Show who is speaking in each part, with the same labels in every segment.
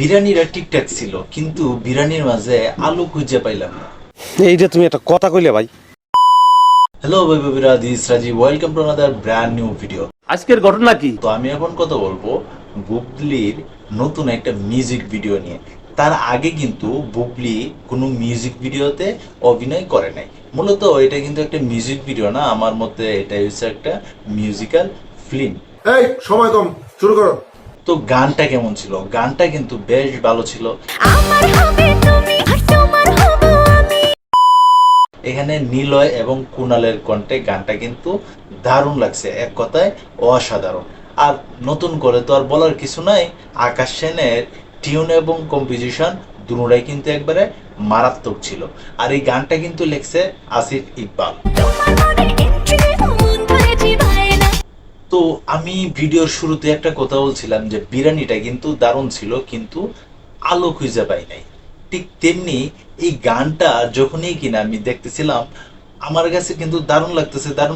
Speaker 1: বিরিয়ানিটা ঠিকঠাক ছিল, কিন্তু বিরিয়ানির মাঝে আলু খুঁজে পাইলাম না।
Speaker 2: এইটা তুমি একটা কথা কইলে ভাই।
Speaker 1: হ্যালো ভাই ববিরা, this Rajib, welcome to another brand new video.
Speaker 2: আজকের ঘটনা কি?
Speaker 1: তো আমি এখন কথা বলবো বুবলির নতুন একটা মিউজিক ভিডিও নিয়ে। তার আগে কিন্তু বুবলি কোনো মিউজিক ভিডিওতে অভিনয় করে নাই। মূলত এটা কিন্তু একটা মিউজিক ভিডিও না, আমার মতে এটা হচ্ছে একটা মিউজিক্যাল ফিল্ম।
Speaker 3: এই সময় কম, শুরু করো।
Speaker 1: তো গানটা কেমন ছিল? গানটা কিন্তু বেশ ভালো ছিল।
Speaker 4: আমার হবে তুমি আর তোমার হব আমি।
Speaker 1: এখানে নিলয় এবং কুণালের কণ্ঠে গানটা কিন্তু দারুণ লাগছে, এক কথায় অসাধারণ। আর নতুন করে তো আর বলার কিছু নাই, আকাশ সেনের টিউন এবং কম্পোজিশন দুটোটাই কিন্তু একবারে মারাত্মক ছিল। আর এই গানটা কিন্তু লিখছে আসিফ ইকবাল।
Speaker 4: তোমার মনে entry মন ধরেছি ভাইনা।
Speaker 1: তো আমি ভিডিওর শুরুতে একটা কথা বলছিলাম যে বিরিয়ানিটা কিন্তু দারুণ ছিল, কিন্তু আলো খুঁজে পাই নাই। ঠিক তেমনি এই গানটা যখনই কিনা আমি দেখতেছিলাম, আমার কাছে কিন্তু দারুণ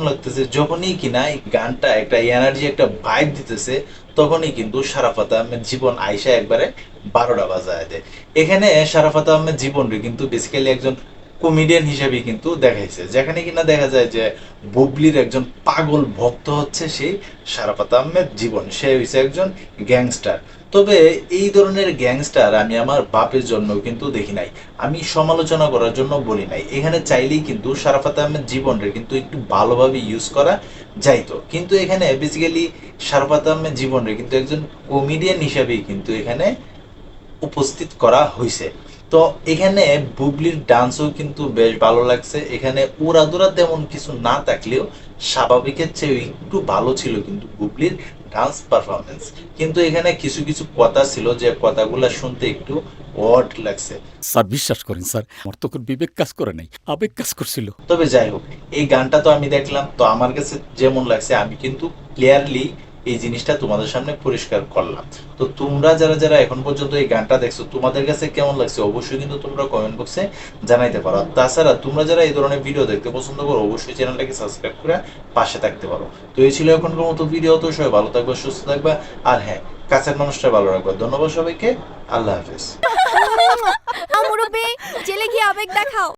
Speaker 1: লাগতেছে যখনই কিনা এই গানটা একটা এনার্জি, একটা ভাইব দিতেছে, তখনই কিন্তু শারাফাত আহমেদ জীবন আইসা একবারে 12টা বাজায় দেয়। এখানে শারাফাত আহমেদ জীবনকে কিন্তু বেসিক্যালি একজন কমেডিয়ান হিসেবে কিন্তু দেখাইছে, যেখানে কিনা দেখা যায় যে বুবলির একজন পাগল ভক্ত হচ্ছে সেই শারাফাত আহমেদ জীবন, সে হইছে একজন গ্যাংস্টার। তবে এই ধরনের গ্যাংস্টার আমি আমার বাপের জন্য কিন্তু দেখি নাই, আমি সমালোচনা করার জন্য বলি নাই। এখানে চাইলেই কিন্তু শারাফাত আহমেদ জীবনকে কিন্তু একটু ভালোভাবে ইউজ করা যাইতো, কিন্তু এখানে বেসিক্যালি শারাফাত আহমেদ জীবনকে কিন্তু একজন কমেডিয়ান হিসেবেই কিন্তু এখানে উপস্থিত করা হয়েছে। তো এখানে বুবলির ডান্সও কিন্তু বেশ ভালো লাগছে। এখানে উড়াদুরা তেমন কিছু না থাকলেও স্বাভাবিকের চেয়ে একটু ভালো ছিল কিন্তু বুবলির ডান্স পারফরমেন্স। কিন্তু এখানে কিছু কিছু কথা ছিল যে কথাগুলো শুনতে একটু অড লাগছে।
Speaker 5: স্যার বিশ্বাস করেন স্যার, আমার তো বিবেক কাজ করে নাই, আবেগ কাজ করছিল।
Speaker 1: তবে যাই হোক, এই গানটা তো আমি দেখলাম, তো আমার কাছে যেমন লাগছে আমি কিন্তু ক্লিয়ারলি এই জিনিসটা তোমাদের সামনে পরিষ্কার করলাম। তো তোমরা যারা যারা এখন পর্যন্ত এই গানটা দেখছো, তোমাদের কাছে কেমন লাগছে অবশ্যই কিন্তু তোমরা কমেন্ট বক্সে জানাইতে পারো। আর তাছাড়া তোমরা যারা এই ধরনের ভিডিও দেখতে পছন্দ করো, অবশ্যই চ্যানেলটাকে সাবস্ক্রাইব করে পাশে থাকতে পারো। তো এই ছিল এখনকার মতো ভিডিও। তো সবাই ভালো থাকবে, সুস্থ থাকবে, আর হ্যাঁ, কাছের মানুষটা ভালো রাখবে। ধন্যবাদ সবাইকে, আল্লাহ হাফেজ।
Speaker 4: মুরব্বি জেলে গিয়ে আবেগ দেখাও।